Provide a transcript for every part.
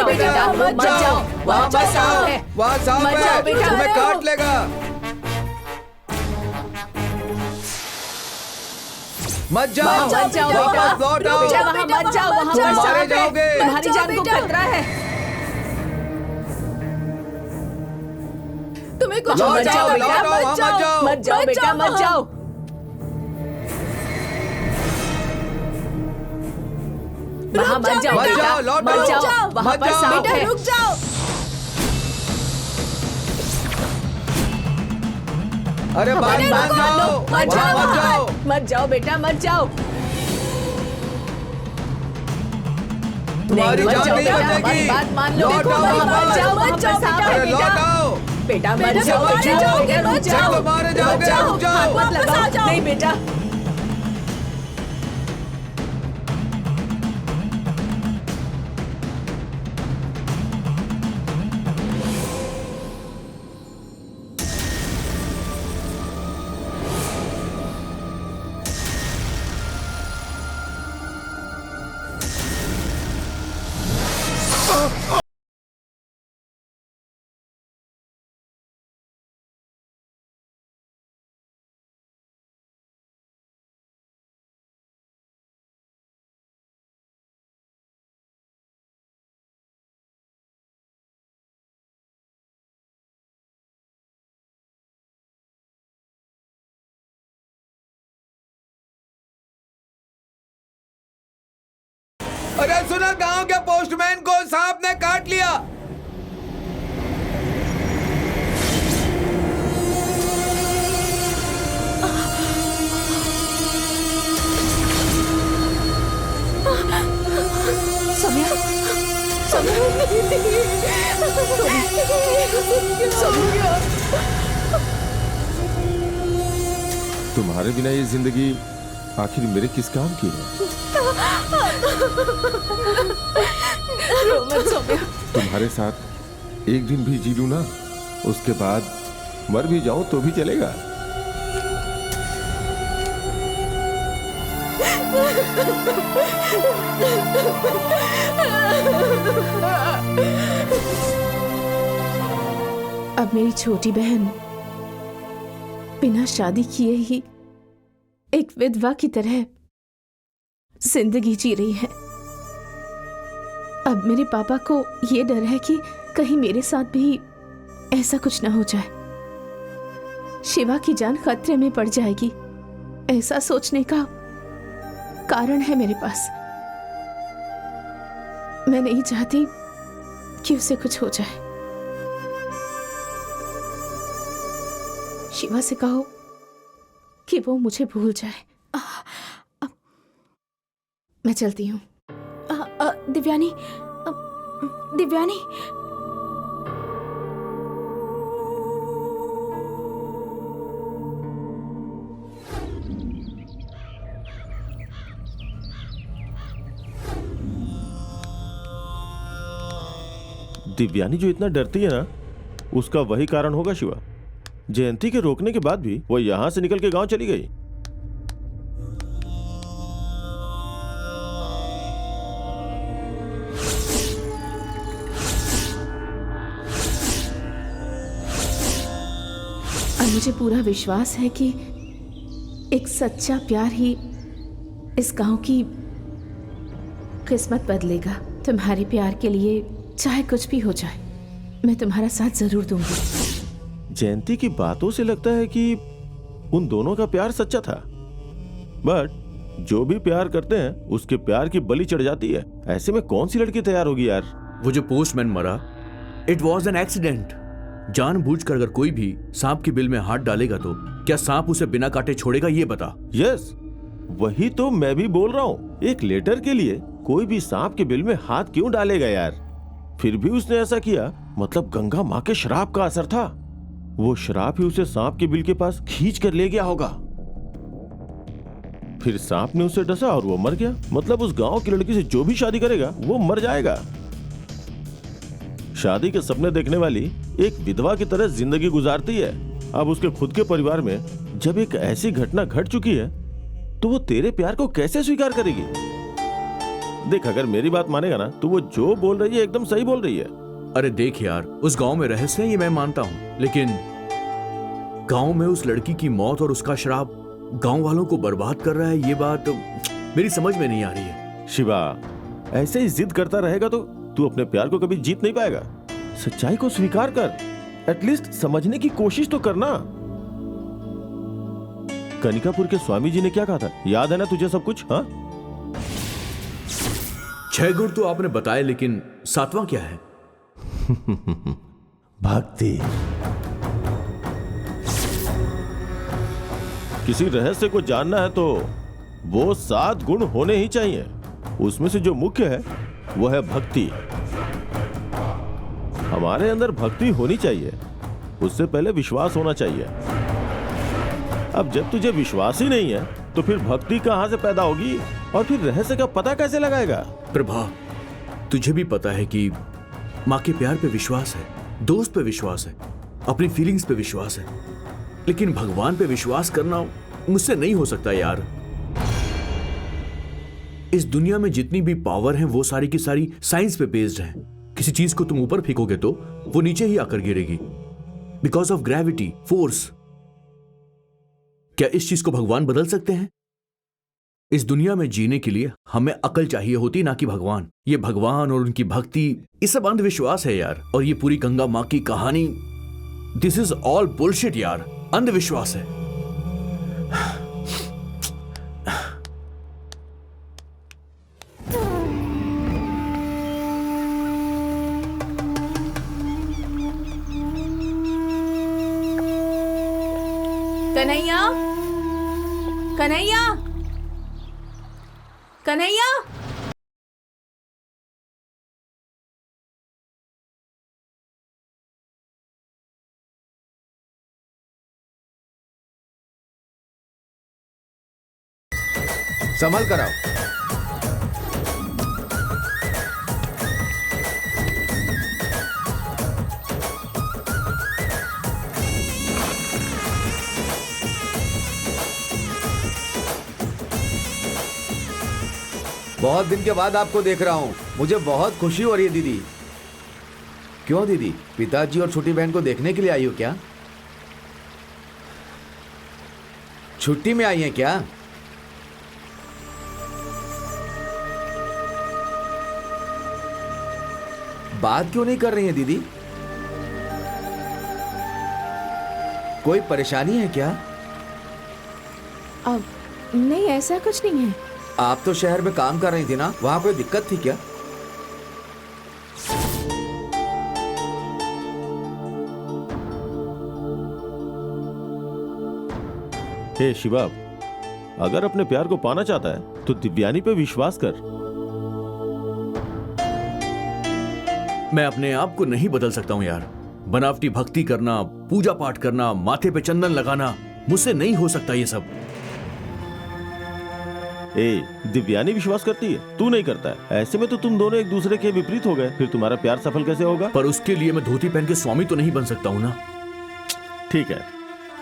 जाओ बेटा, मत जाओ, वापस आओ, वहाँ सांप मत जाओ है, बेटा। तुम्हें काट लेगा। मत जाओ, मत जाओ वापस बेटा, लौट आओ। बेटा वहाँ मत जाओ, वहाँ तुम पर मारे सांप है, जाओगे। तुम्हारी जान को खतरा है। तुम्हें कुछ लौट मत जाओ, जाओ लौट बेटा, आओ, वहाँ मत जाओ। मत जाओ बेटा, मत जाओ। वहाँ मत जाओ मत बेटा, जाओ, लौट मत आओ। जाओ, वहाँ मत पर जाओ। सांप है। रुक जाओ। अरे बात मान जाओ, मत वहाँ मत जाओ, जाओ। मत जाओ बेटा, मत जाओ। तुम्हारी मत जान जाओ नहीं बेटा, बचेगी। हमारी बात मान लो। लौट आओ, वहाँ मत जाओ, वहाँ वापस। पर सांप है अरे लौट बेटा। आओ। बेटा मत बेटा, जाओ, मारे जाओगे, बेटा, मत जाओ। रुक मारे जाओगे, मत जाओ, रुक जाओ। हाथ मत वापस लगाओ। आ जाओ। नहीं बेटा। अरे सुना, गांव के पोस्टमैन को सांप ने काट लिया। सौम्या, सौम्या। तुम्हारे बिना ये जिंदगी आखिर मेरे किस काम की है? रो मत सौम्या। तुम्हारे साथ एक दिन भी जी लूं ना, उसके बाद मर भी जाऊं तो भी चलेगा। अब मेरी छोटी बहन बिना शादी किए ही एक विधवा की तरह जिंदगी जी रही है। अब मेरे पापा को ये डर है कि कहीं मेरे साथ भी ऐसा कुछ ना हो जाए, शिवा की जान खतरे में पड़ जाएगी। ऐसा सोचने का कारण है मेरे पास। मैं नहीं चाहती कि उसे कुछ हो जाए। शिवा से कहो कि वो मुझे भूल जाए। मैं चलती हूँ। दिव्यानी, दिव्यानी, दिव्यानी जो इतना डरती है ना, उसका वही कारण होगा शिवा। जयंती के रोकने के बाद भी वो यहां से निकल के गांव चली गई। और मुझे पूरा विश्वास है कि एक सच्चा प्यार ही इस गांव की किस्मत बदलेगा। तुम्हारे प्यार के लिए चाहे कुछ भी हो जाए, मैं तुम्हारा साथ जरूर दूंगी। जयंती की बातों से लगता है कि उन दोनों का प्यार सच्चा था, बट जो भी प्यार करते हैं उसके प्यार की बलि चढ़ जाती है। ऐसे में कौन सी लड़की तैयार होगी यार? वो जो पोस्टमैन मरा, इट वॉज एन एक्सीडेंट। जानबूझकर अगर कोई भी सांप की बिल में हाथ डालेगा तो क्या सांप उसे बिना काटे छोड़ेगा, ये बता। यस, वही तो मैं भी बोल रहा हूँ। एक लेटर के लिए कोई भी सांप के बिल में हाथ क्यों डालेगा यार? फिर भी उसने ऐसा किया, मतलब गंगा माँ के श्राप का असर था। वो श्राप ही उसे सांप के बिल के पास खींच कर ले गया होगा। फिर सांप ने उसे डसा और वो मर गया। मतलब उस गांव की लड़की से जो भी शादी करेगा वो मर जाएगा। शादी के सपने देखने वाली एक विधवा की तरह जिंदगी गुजारती है। अब उसके खुद के परिवार में जब एक ऐसी घटना घट चुकी है तो वो तेरे प्यार को कैसे स्वीकार करेगी? देख, अगर मेरी बात मानेगा ना तो वो जो बोल रही है एकदम सही बोल रही है। अरे देख यार, उस गांव में रहस्य है ये मैं मानता हूँ, लेकिन गांव में उस लड़की की मौत और उसका श्राप गांव वालों को बर्बाद कर रहा है, ये बात मेरी समझ में नहीं आ रही है। शिवा, ऐसे ही जिद करता रहेगा तो तू अपने प्यार को कभी जीत नहीं पाएगा। सच्चाई को स्वीकार कर, एटलीस्ट समझने की कोशिश तो करना। कनिकापुर के स्वामी जी ने क्या कहा था, याद है ना तुझे सब कुछ? हाँ, 6 गुण तो आपने बताए, लेकिन 7वां क्या है? भक्ति। किसी रहस्य को जानना है तो वो 7 गुण होने ही चाहिए। उसमें से जो मुख्य है वो है भक्ति। हमारे अंदर भक्ति होनी चाहिए, उससे पहले विश्वास होना चाहिए। अब जब तुझे विश्वास ही नहीं है तो फिर भक्ति कहां से पैदा होगी, और फिर रहस्य का पता कैसे लगाएगा? प्रभा, तुझे भी पता है कि माँ के प्यार पे विश्वास है, दोस्त पे विश्वास है, अपनी फीलिंग्स पे विश्वास है, लेकिन भगवान पे विश्वास करना मुझसे नहीं हो सकता यार। इस दुनिया में जितनी भी पावर है वो सारी की सारी साइंस पे बेस्ड है। किसी चीज को तुम ऊपर फेंकोगे तो वो नीचे ही आकर गिरेगी, बिकॉज ऑफ ग्रेविटी, फोर्स। क्या इस चीज को भगवान बदल सकते हैं? इस दुनिया में जीने के लिए हमें अकल चाहिए होती, ना कि भगवान। ये भगवान और उनकी भक्ति, ये सब अंधविश्वास है यार। और ये पूरी गंगा माँ की कहानी, दिस इज ऑल बुलशिट यार, अंधविश्वास है। कन्हैया, कन्हैया, कन्हैया। संभल कर आओ। बहुत दिन के बाद आपको देख रहा हूँ, मुझे बहुत खुशी हो रही है दीदी। क्यों दीदी, पिताजी और छोटी बहन को देखने के लिए आई हो क्या? छुट्टी में आई हैं क्या? बात क्यों नहीं कर रही हैं दीदी? कोई परेशानी है क्या? अब नहीं, ऐसा कुछ नहीं है। आप तो शहर में काम कर रही थी ना, वहां कोई दिक्कत थी क्या? हे शिवा, अगर अपने प्यार को पाना चाहता है तो दिव्यानी पे विश्वास कर। मैं अपने आप को नहीं बदल सकता हूं यार। बनावटी भक्ति करना, पूजा पाठ करना, माथे पे चंदन लगाना, मुझसे नहीं हो सकता ये सब। ए, दिव्यानी विश्वास करती है, तू नहीं करता है। ऐसे में तो तुम दोनों एक दूसरे के विपरीत हो गए, फिर तुम्हारा प्यार सफल कैसे होगा? पर उसके लिए मैं धोती पहन के स्वामी तो नहीं बन सकता हूं ना। ठीक है,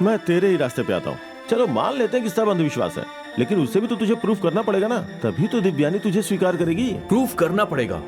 मैं तेरे ही रास्ते पे आता हूँ। चलो मान लेते हैं कि सब अंधविश्वास है, लेकिन उससे भी तो तुझे प्रूफ करना पड़ेगा ना, तभी तो दिव्यानी तुझे स्वीकार करेगी। प्रूफ करना पड़ेगा,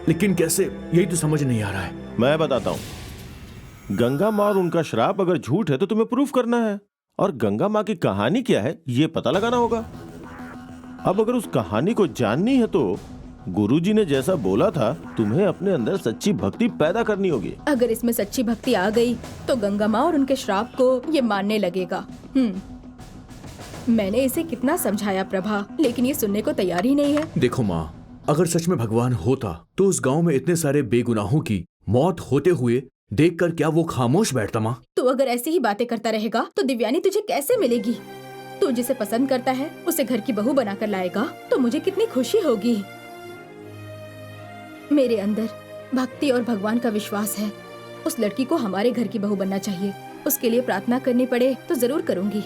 लेकिन कैसे, यही तो समझ नहीं आ रहा है। मैं बताता हूँ। गंगा माँ और उनका श्राप अगर झूठ है तो तुम्हें प्रूफ करना है, और गंगा माँ की कहानी क्या है ये पता लगाना होगा। अब अगर उस कहानी को जाननी है तो गुरुजी ने जैसा बोला था, तुम्हें अपने अंदर सच्ची भक्ति पैदा करनी होगी। अगर इसमें सच्ची भक्ति आ गई तो गंगा माँ और उनके श्राप को ये मानने लगेगा। मैंने इसे कितना समझाया प्रभा, लेकिन ये सुनने को तैयार ही नहीं है। देखो माँ, अगर सच में भगवान होता तो उस गांव में इतने सारे बेगुनाहों की मौत होते हुए देखकर क्या वो खामोश बैठता माँ? तू अगर ऐसी ही बातें करता रहेगा तो दिव्यानी तुझे कैसे मिलेगी? तू जिसे पसंद करता है उसे घर की बहू बनाकर लाएगा तो मुझे कितनी खुशी होगी। मेरे अंदर भक्ति और भगवान का विश्वास है। उस लड़की को हमारे घर की बहू बनना चाहिए। उसके लिए प्रार्थना करनी पड़े तो जरूर करूंगी।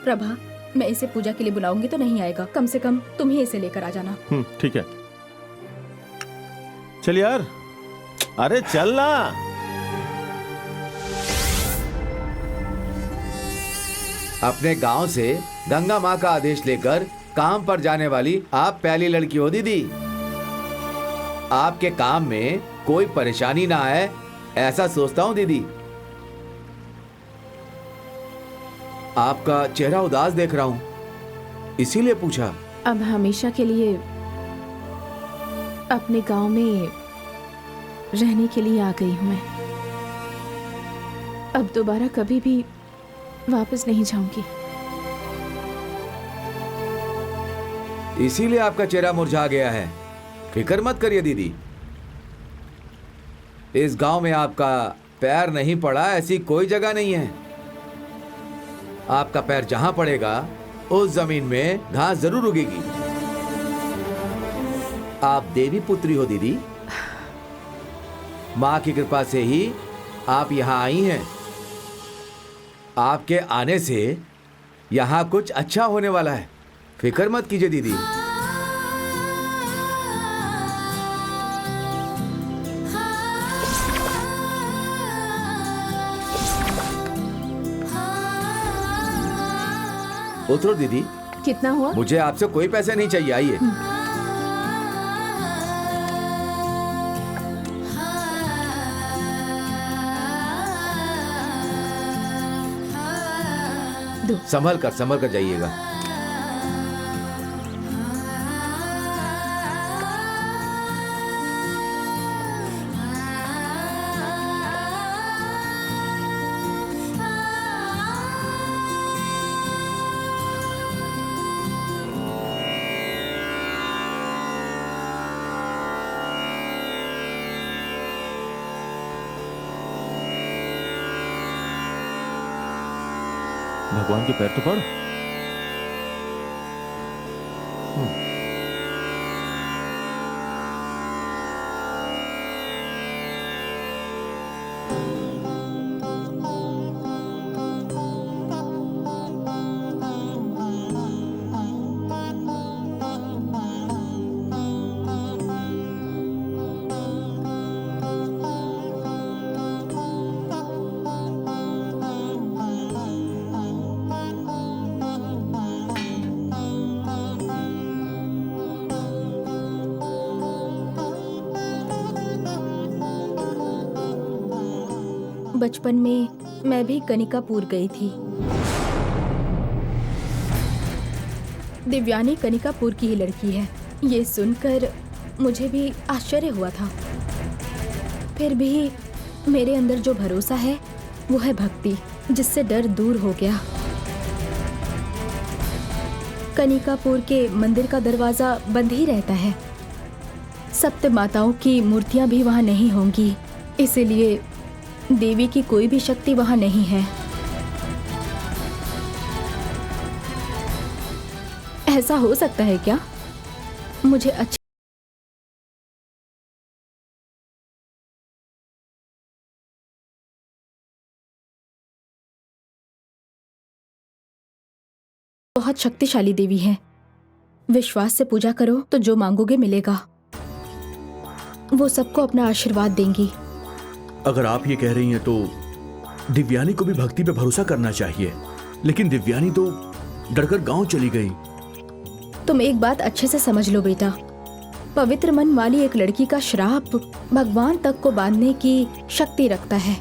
प्रभा, मैं इसे पूजा के लिए बुलाऊंगी तो नहीं आएगा, कम से कम तुम ही इसे लेकर आ जाना। ठीक है, चल यार, अरे चल ना। अपने गांव से गंगा माँ का आदेश लेकर काम पर जाने वाली आप पहली लड़की हो दीदी। आपके काम में कोई परेशानी ना आए ऐसा सोचता हूं दीदी। आपका चेहरा उदास देख रहा हूं, इसीलिए पूछा। अब हमेशा के लिए अपने गांव में रहने के लिए आ गई हूं मैं। अब दोबारा कभी भी वापस नहीं जाऊंगी। इसीलिए आपका चेहरा मुरझा गया है। फिक्र मत करिए दीदी, इस गांव में आपका पैर नहीं पड़ा ऐसी कोई जगह नहीं है। आपका पैर जहां पड़ेगा उस जमीन में घास जरूर उगेगी। आप देवी पुत्री हो दीदी, मां की कृपा से ही आप यहां आई हैं। आपके आने से यहां कुछ अच्छा होने वाला है, फिक्र मत कीजिए दीदी। उतरो दीदी। कितना हुआ? मुझे आपसे कोई पैसे नहीं चाहिए, आइए। संभल कर जाइएगा। भगवान के पैर तो पड़। बचपन में मैं भी कनिकापुर गई थी। दिव्यानी कनिकापुर की ही लड़की है, ये सुनकर मुझे भी आश्चर्य हुआ था। फिर भी मेरे अंदर जो भरोसा है वो है भक्ति, जिससे डर दूर हो गया। कनिकापुर के मंदिर का दरवाजा बंद ही रहता है। सप्त माताओं की मूर्तियां भी वहां नहीं होंगी, इसीलिए देवी की कोई भी शक्ति वहां नहीं है। ऐसा हो सकता है क्या? मुझे अच्छा बहुत शक्तिशाली देवी है। विश्वास से पूजा करो तो जो मांगोगे मिलेगा। वो सबको अपना आशीर्वाद देंगी। अगर आप ये कह रही हैं तो दिव्यानी को भी भक्ति पे भरोसा करना चाहिए, लेकिन दिव्यानी तो डरकर गांव चली गई। तुम एक बात अच्छे से समझ लो बेटा, पवित्र मन वाली एक लड़की का श्राप भगवान तक को बांधने की शक्ति रखता है।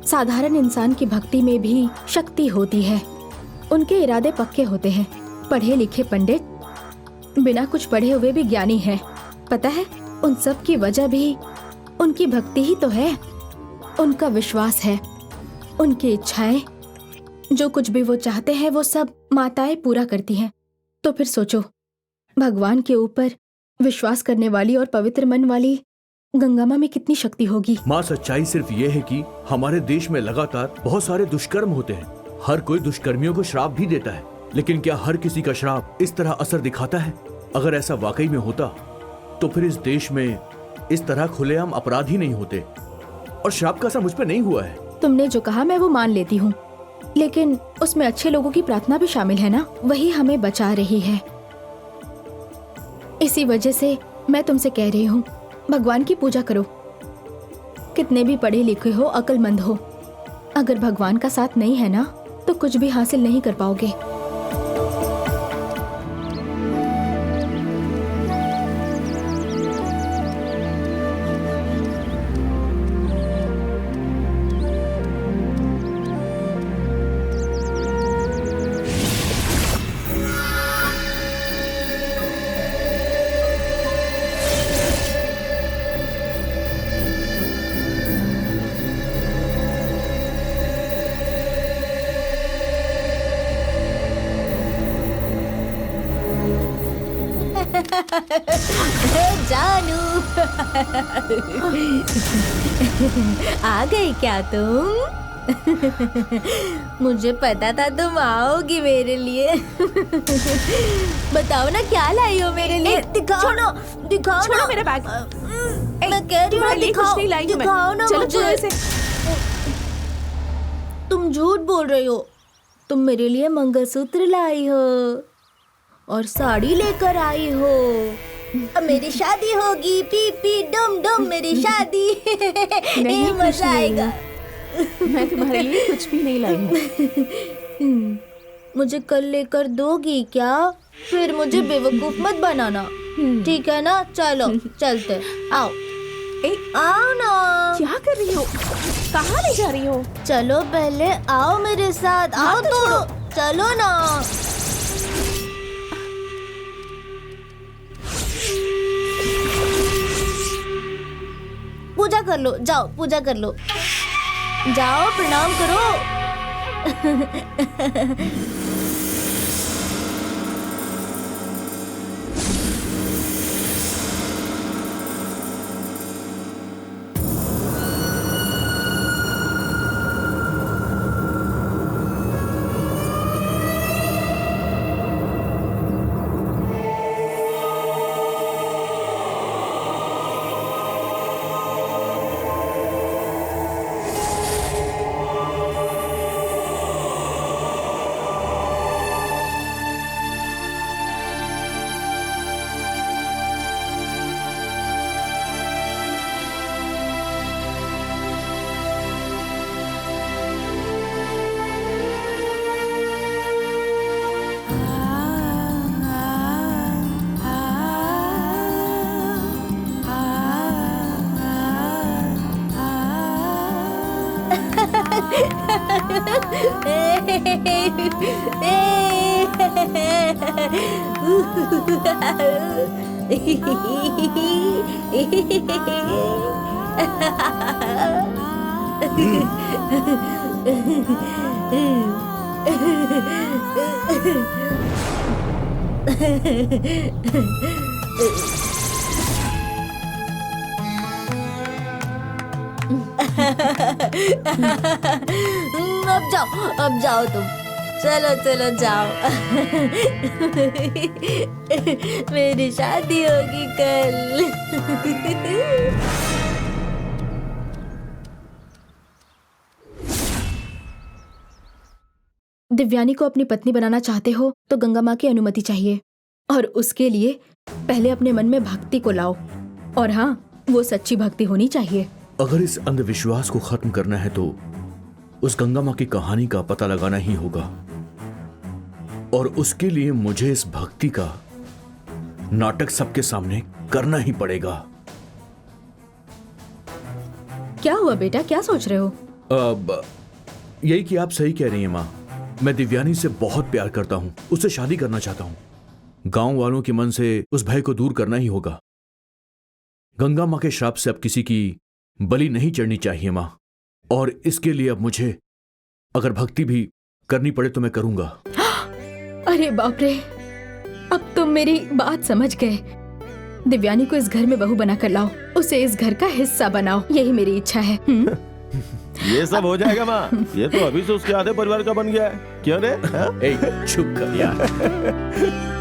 साधारण इंसान की भक्ति में भी शक्ति होती है। उनके इरादे पक्के होते हैं। पढ़े लिखे पंडित बिना कुछ पढ़े हुए भी ज्ञानी है। पता है, उन सब की वजह भी उनकी भक्ति ही तो है। उनका विश्वास है, उनकी इच्छाएं, जो कुछ भी वो चाहते हैं वो सब माताएं पूरा करती हैं। तो फिर सोचो, भगवान के ऊपर विश्वास करने वाली और पवित्र मन वाली गंगा मां में कितनी शक्ति होगी। माँ, सच्चाई सिर्फ ये है कि हमारे देश में लगातार बहुत सारे दुष्कर्म होते हैं। हर कोई दुष्कर्मियों को श्राप भी देता है, लेकिन क्या हर किसी का श्राप इस तरह असर दिखाता है? अगर ऐसा वाकई में होता तो फिर इस देश में इस तरह खुलेआम अपराध ही नहीं होते। और श्राप का असर मुझ पे नहीं हुआ है। तुमने जो कहा मैं वो मान लेती हूँ, लेकिन उसमें अच्छे लोगों की प्रार्थना भी शामिल है ना, वही हमें बचा रही है। इसी वजह से मैं तुमसे कह रही हूँ, भगवान की पूजा करो। कितने भी पढ़े लिखे हो, अक्लमंद हो, अगर भगवान का साथ नहीं है ना तो कुछ भी हासिल नहीं कर पाओगे। जानू आ गई क्या तुम? मुझे पता था तुम आओगी मेरे लिए। बताओ ना क्या लाई हो मेरे लिए? दिखाओ ना, दिखाओ छोड़ो ना। मेरा बैग। मैं कह रही हूँ तुम्हारे लिए कुछ दिखाओ, नहीं लाई हूँ मैं। दिखाओ ना चलो मुझे। छोड़ो इसे। तुम झूठ बोल रही हो। तुम मेरे लिए मंगलसूत्र लाई हो और साड़ी लेकर आई हो। अब मेरी शादी होगी, पी पी डम डम मेरी शादी। नहीं, ये कुछ मजा नहीं आएगा। मैं तुम्हारे लिए कुछ भी नहीं लाई हूँ। मुझे कल लेकर दोगी क्या? फिर मुझे बेवकूफ मत बनाना, ठीक है ना? चलो चलते, आओ आओ ना। क्या कर रही हो? कहाँ ले जा रही हो? चलो पहले आओ मेरे साथ, आओ तो चलो ना। पूजा कर लो, जाओ पूजा कर लो, जाओ प्रणाम करो। अब जाओ तुम, चलो चलो जाओ। मेरी शादी होगी कल। दिव्यानी को अपनी पत्नी बनाना चाहते हो तो गंगा माँ की अनुमति चाहिए, और उसके लिए पहले अपने मन में भक्ति को लाओ, और हाँ, वो सच्ची भक्ति होनी चाहिए। अगर इस अंधविश्वास को खत्म करना है तो उस गंगा माँ की कहानी का पता लगाना ही होगा, और उसके लिए मुझे इस भक्ति का नाटक सबके सामने करना ही पड़ेगा। क्या हुआ बेटा, क्या सोच रहे हो? अब यही कि आप सही कह रही हैं माँ। मैं दिव्यानी से बहुत प्यार करता हूँ, उससे शादी करना चाहता हूँ। गांव वालों के मन से उस भय को दूर करना ही होगा। गंगा माँ के श्राप से अब किसी की बलि नहीं चढ़नी चाहिए माँ, और इसके लिए अब मुझे अगर भक्ति भी करनी पड़े तो मैं करूंगा। अरे बाप रे, अब तुम मेरी बात समझ गए। दिव्यानी को इस घर में बहू बनाकर लाओ, उसे इस घर का हिस्सा बनाओ, यही मेरी इच्छा है। ये सब हो जाएगा माँ, ये तो अभी से उसके आधे परिवार का बन गया है। क्यों रे? हाँ? ए, चुप कर यार।